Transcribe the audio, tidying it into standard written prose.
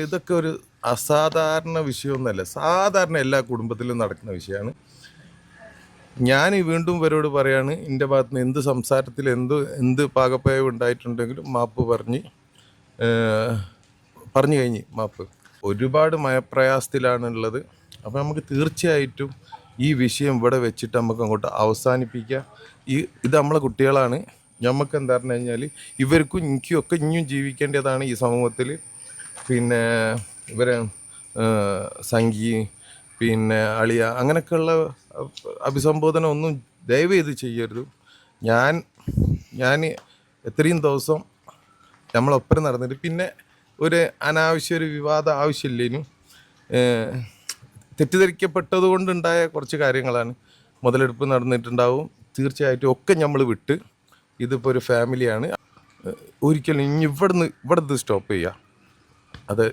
ഇതൊക്കെ ഒരു അസാധാരണ വിഷയമൊന്നുമല്ല. സാധാരണ എല്ലാ കുടുംബത്തിലും നടക്കുന്ന വിഷയമാണ്. ഞാൻ വീണ്ടും ഇവരോട് പറയാണ്, എൻ്റെ ഭാഗത്ത് നിന്ന് എന്ത് സംസാരത്തിൽ എന്ത് പാകപ്പയവ് ഉണ്ടായിട്ടുണ്ടെങ്കിലും മാപ്പ് പറഞ്ഞു കഴിഞ്ഞ് മാപ്പ്. ഒരുപാട് മയപ്രയാസത്തിലാണുള്ളത്. അപ്പോൾ നമുക്ക് തീർച്ചയായിട്ടും ഈ വിഷയം ഇവിടെ വെച്ചിട്ട് നമുക്ക് അങ്ങോട്ട് അവസാനിപ്പിക്കാം. ഇത് നമ്മളെ കുട്ടികളാണ്. നമുക്ക് എന്താ പറഞ്ഞു കഴിഞ്ഞാൽ ഇവർക്കും എനിക്കും ഒക്കെ ഇനിയും ജീവിക്കേണ്ടതാണ് ഈ സമൂഹത്തിൽ. പിന്നെ ഇവരെ സംഗി, പിന്നെ അളിയ, അങ്ങനെയൊക്കെയുള്ള അഭിസംബോധന ഒന്നും ദയവ് ചെയ്ത് ചെയ്യരുത്. ഞാൻ എത്രയും ദിവസം നമ്മളൊപ്പം നടന്നിട്ട് പിന്നെ ഒരു അനാവശ്യ ഒരു വിവാദം ആവശ്യമില്ലേനും തെറ്റിദ്ധരിക്കപ്പെട്ടത് കൊണ്ടുണ്ടായ കുറച്ച് കാര്യങ്ങളാണ്. മുതലെടുപ്പ് നടന്നിട്ടുണ്ടാവും. തീർച്ചയായിട്ടും ഒക്കെ നമ്മൾ വിട്ട്, ഇതിപ്പോൾ ഒരു ഫാമിലിയാണ്. ഒരിക്കലും ഇനി ഇവിടുന്ന് സ്റ്റോപ്പ് ചെയ്യുക. അത്